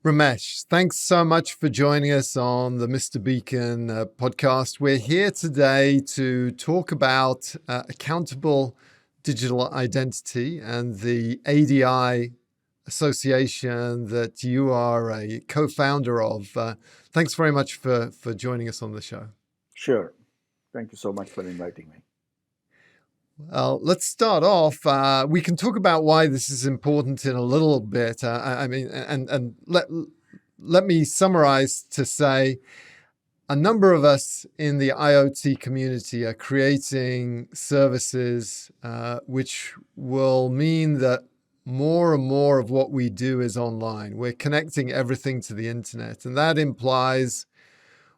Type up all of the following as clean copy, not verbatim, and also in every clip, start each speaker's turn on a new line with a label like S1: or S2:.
S1: Ramesh, thanks so much for joining us on the Mr. Beacon podcast. We're here today to talk about accountable digital identity and the ADI association that you are a co-founder of. Thanks very much for joining us on the show.
S2: Sure. Thank you so much for inviting me.
S1: Let's start off. We can talk about why this is important in a little bit. And let me summarize to say a number of us in the IoT community are creating services which will mean that more and more of what we do is online. We're connecting everything to the internet, and that implies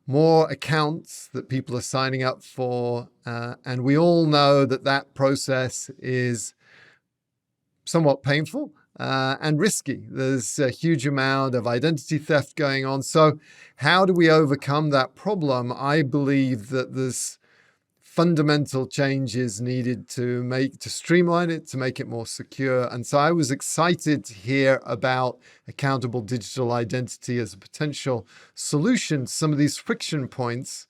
S1: more accounts that people are signing up for. And we all know that that process is somewhat painful and risky. There's a huge amount of identity theft going on. So, how do we overcome that problem? I believe that there's fundamental changes needed to streamline it, to make it more secure. And so I was excited to hear about accountable digital identity as a potential solution to some of these friction points.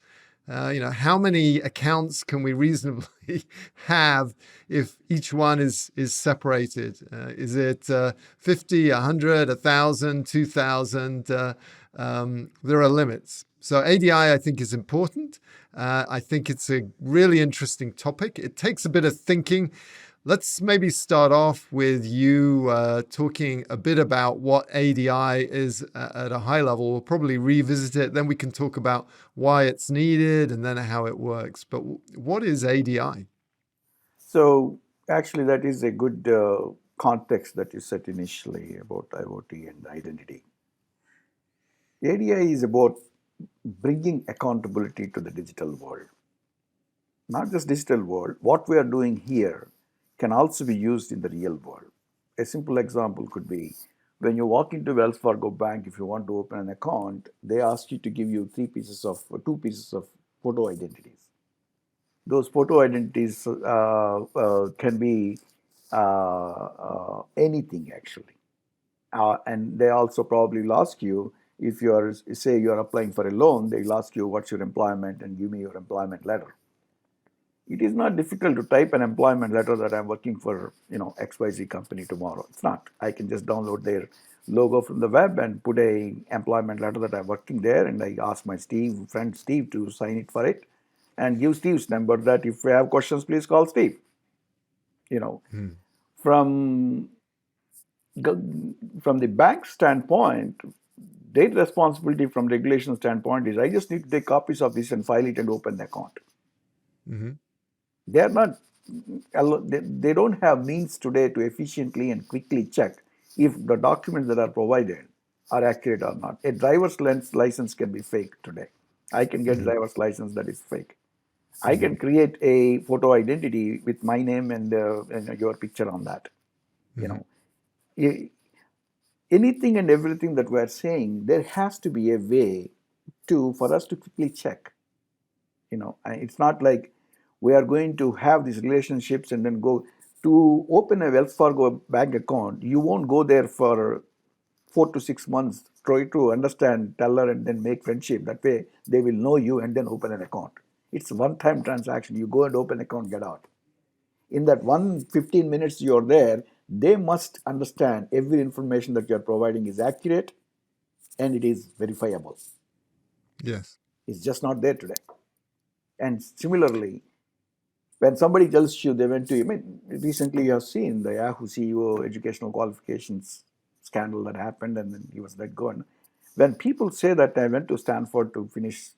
S1: How many accounts can we reasonably have if each one is separated? Is it 50, 100, 1,000, 2,000? There are limits. So ADI, I think, is important. I think it's a really interesting topic. It takes a bit of thinking. Let's maybe start off with you talking a bit about what ADI is at a high level. We'll probably revisit it. Then we can talk about why it's needed and then how it works. But what is ADI?
S2: So, actually, that is a good context that you set initially about IoT and identity. ADI is about bringing accountability to the digital world. Not just digital world, what we are doing here can also be used in the real world. A simple example could be when you walk into Wells Fargo Bank, if you want to open an account, they ask you to give you two pieces of photo identities. Those photo identities can be anything actually, and they also probably will ask you if you are say you are applying for a loan, they will ask you what's your employment and give me your employment letter. It is not difficult to type an employment letter that I'm working for, XYZ company tomorrow. It's not. I can just download their logo from the web and put a employment letter that I'm working there, and I ask my friend Steve to sign it for it and give Steve's number that if you have questions, please call Steve. You know, from from the bank standpoint, their responsibility from regulation standpoint is I just need to take copies of this and file it and open the account. They are not, they don't have means today to efficiently and quickly check if the documents that are provided are accurate or not. A driver's license can be fake today. I can get a driver's license that is fake. I can create a photo identity with my name and your picture on that. You know, anything and everything that we're saying, there has to be a way for us to quickly check. It's not like we are going to have these relationships and then go to open a Wells Fargo bank account. You won't go there for 4 to 6 months, try to understand, tell her, and then make friendship. That way, they will know you and then open an account. It's one-time transaction. You go and open account, get out. In that 15 minutes you're there, they must understand every information that you're providing is accurate and it is verifiable.
S1: Yes.
S2: It's just not there today. And similarly, when somebody tells you they went to, recently you have seen the Yahoo CEO educational qualifications scandal that happened and then he was let go. And when people say that I went to Stanford to finish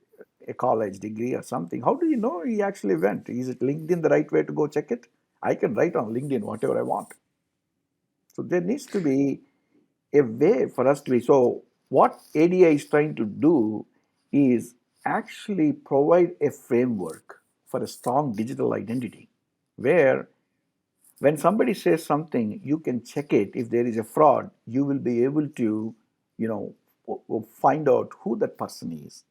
S2: a college degree or something, how do you know he actually went? Is it LinkedIn the right way to go check it? I can write on LinkedIn whatever I want. So there needs to be a way for us to be. So what ADI is trying to do is actually provide a framework for a strong digital identity where when somebody says something, you can check it. If there is a fraud, you will be able to, find out who that person is.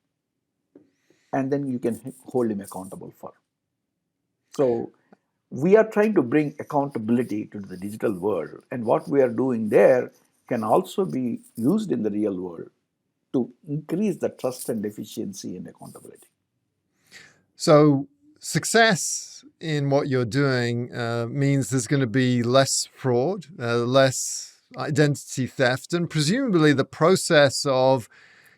S2: And then you can hold him accountable for. So we are trying to bring accountability to the digital world. And what we are doing there can also be used in the real world to increase the trust and efficiency and accountability.
S1: So success in what you're doing means there's going to be less fraud, less identity theft, and presumably the process of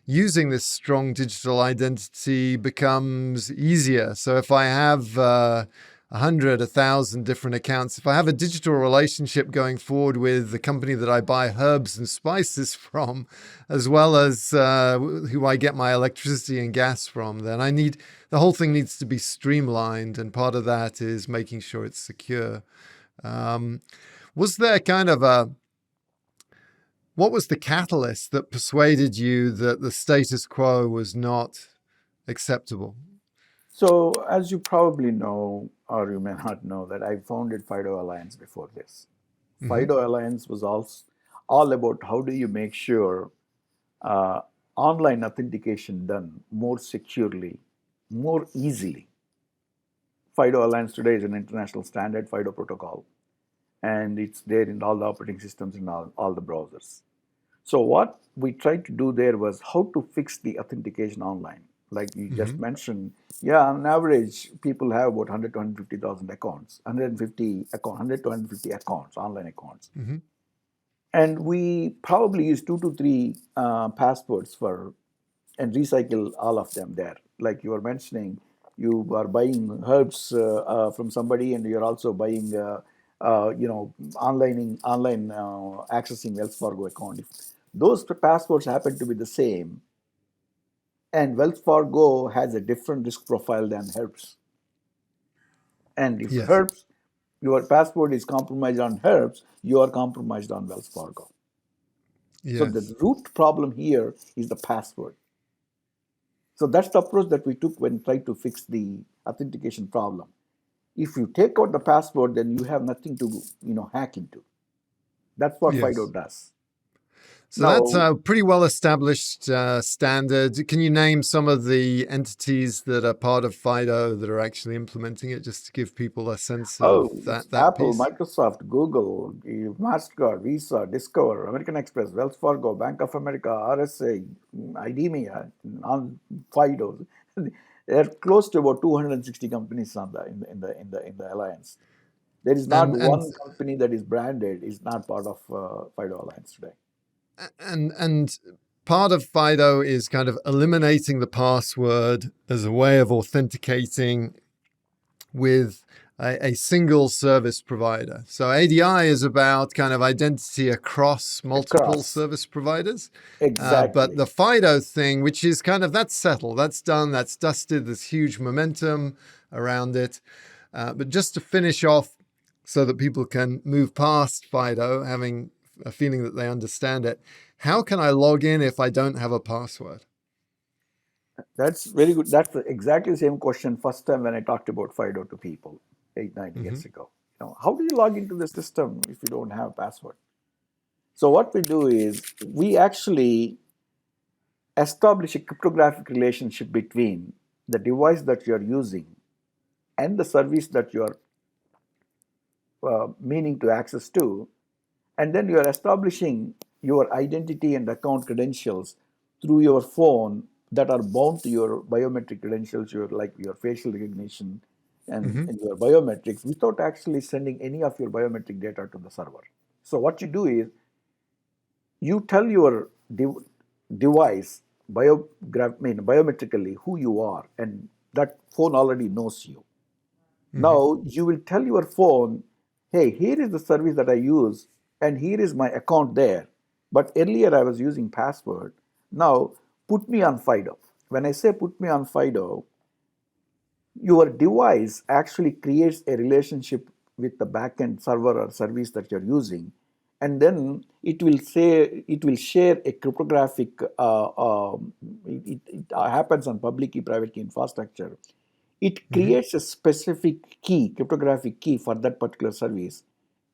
S1: using this strong digital identity becomes easier. So if I have 100, 1,000 different accounts, if I have a digital relationship going forward with the company that I buy herbs and spices from, as well as who I get my electricity and gas from, then the whole thing needs to be streamlined. And part of that is making sure it's secure. Was there kind of what was the catalyst that persuaded you that the status quo was not acceptable?
S2: So, as you probably know, or you may not know, that I founded FIDO Alliance before this.
S1: Mm-hmm.
S2: FIDO Alliance was all about how do you make sure uh, online authentication done more securely, more easily. FIDO Alliance today is an international standard FIDO protocol, and it's there in all the operating systems and all the browsers. So what we tried to do there was how to fix the authentication online. Like you just
S1: Mm-hmm.
S2: mentioned, yeah, on average, people have about 100 to 150,000 accounts, 100 to 150 accounts, online accounts.
S1: Mm-hmm.
S2: And we probably use 2 to 3 passwords for and recycle all of them there. Like you were mentioning, you are buying herbs from somebody, and you're also buying, online accessing Wells Fargo account. If those passwords happen to be the same, and Wells Fargo has a different risk profile than herbs, and if
S1: Yes.
S2: herbs, your password is compromised on herbs, you are compromised on Wells Fargo. So the
S1: Yes.
S2: root problem here is the password. So that's the approach that we took when trying to fix the authentication problem. If you take out the password, then you have nothing to hack into. That's what FIDO
S1: Yes.
S2: does.
S1: So that's
S2: Now,
S1: a pretty well established standard. Can you name some of the entities that are part of FIDO that are actually implementing it, just to give people a sense of
S2: it's
S1: that
S2: Apple,
S1: piece?
S2: Microsoft, Google, Mastercard, Visa, Discover, American Express, Wells Fargo, Bank of America, RSA, IDEMIA, on FIDO. There are close to about 260 companies on the alliance. There is not
S1: And
S2: one company that is branded is not part of FIDO Alliance today.
S1: and part of FIDO is kind of eliminating the password as a way of authenticating with a single service provider. So ADI is about kind of identity across multiple
S2: Across.
S1: service providers. But
S2: Exactly.
S1: the FIDO thing, which is kind of that's settled, that's done, that's dusted, there's huge momentum around it. But just to finish off so that people can move past FIDO, having a feeling that they understand it, how can I log in if I don't have a password?
S2: That's very good. That's exactly the same question first time when I talked about FIDO to people 8, 9 years
S1: Mm-hmm.
S2: ago. How do you log into the system if you don't have a password? So what we do is we actually establish a cryptographic relationship between the device that you're using and the service that you're meaning to access to, and then you are establishing your identity and account credentials through your phone that are bound to your biometric credentials, your facial recognition
S1: Mm-hmm.
S2: and your biometrics, without actually sending any of your biometric data to the server. So what you do is you tell your device biometrically who you are, and that phone already knows you.
S1: Mm-hmm.
S2: Now you will tell your phone, hey, here is the service that I use, and here is my account there. But earlier I was using password. Now put me on FIDO. When I say put me on FIDO, your device actually creates a relationship with the backend server or service that you're using, and then it will share a cryptographic. It happens on public key, private key infrastructure. It
S1: Mm-hmm.
S2: creates a specific key, cryptographic key for that particular service,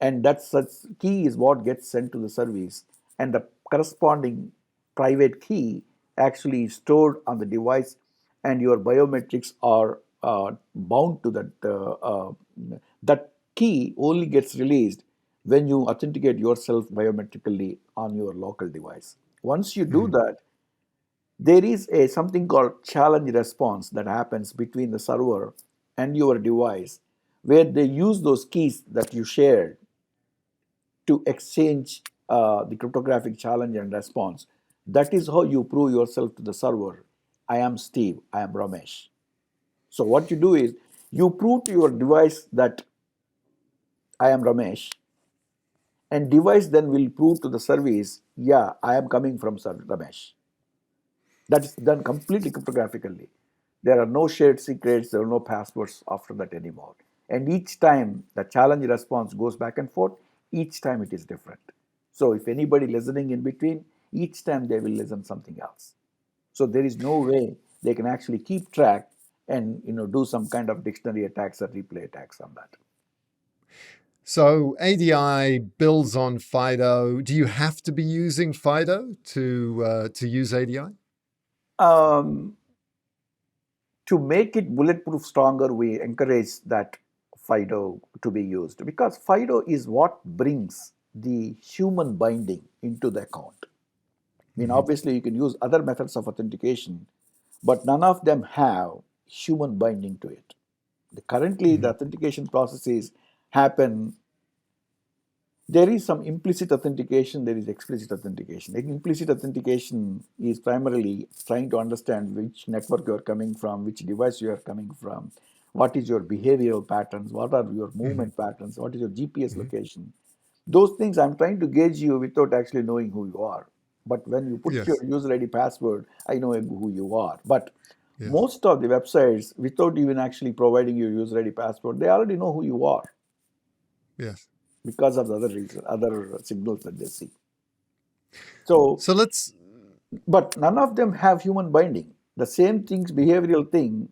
S2: and that such key is what gets sent to the service, and the corresponding private key actually is stored on the device, and your biometrics are bound to that. That key only gets released when you authenticate yourself biometrically on your local device. Once you do that, there is something called challenge response that happens between the server and your device, where they use those keys that you shared to exchange the cryptographic challenge and response. That is how you prove yourself to the server. I am Steve, I am Ramesh. So what you do is you prove to your device that I am Ramesh, and device then will prove to the service, yeah, I am coming from Ramesh. That is done completely cryptographically. There are no shared secrets, there are no passwords after that anymore. And each time the challenge response goes back and forth, each time it is different. So if anybody listening in between, each time they will listen something else. So there is no way they can actually keep track and do some kind of dictionary attacks or replay attacks on that.
S1: So ADI builds on FIDO. Do you have to be using FIDO to use ADI?
S2: To make it bulletproof stronger, we encourage that FIDO to be used, because FIDO is what brings the human binding into the account. I mean, obviously, you can use other methods of authentication, but none of them have human binding to it. Currently, the authentication processes happen. There is some implicit authentication, there is explicit authentication. Implicit authentication is primarily trying to understand which network you are coming from, which device you are coming from, what is your behavioral patterns, what are your movement patterns, what is your GPS location. Those things I'm trying to gauge you without actually knowing who you are. But when you put your user ID password, I know who you are. But most of the websites, without even actually providing your user ID password, they already know who you are.
S1: Yes.
S2: Because of the other reason, other signals that they see. So
S1: let's.
S2: But none of them have human binding. The same things, behavioral thing,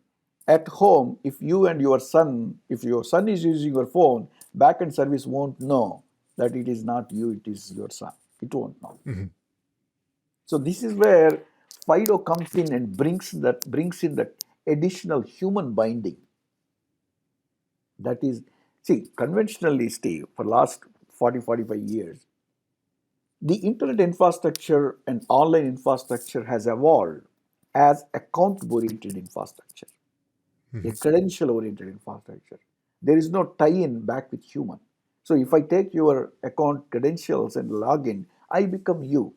S2: at home. If you and your son, if your son is using your phone, backend service won't know that it is not you, it is your son. It won't know. So this is where FIDO comes in and brings in that additional human binding. That is, see, conventionally, Steve, for last 40-45 years, the internet infrastructure and online infrastructure has evolved as account-oriented infrastructure, a credential-oriented infrastructure. There is no tie-in back with human. So if I take your account credentials and log in, I become you.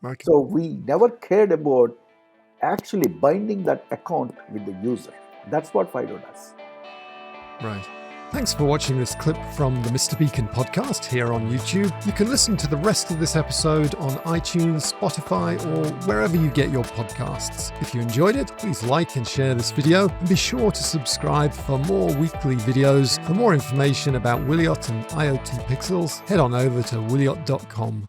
S1: Okay.
S2: So we never cared about actually binding that account with the user. That's what FIDO does.
S1: Right. Thanks for watching this clip from the Mr. Beacon podcast here on YouTube. You can listen to the rest of this episode on iTunes, Spotify, or wherever you get your podcasts. If you enjoyed it, please like and share this video, and be sure to subscribe for more weekly videos. For more information about Wiliot and IoT Pixels, head on over to wiliot.com.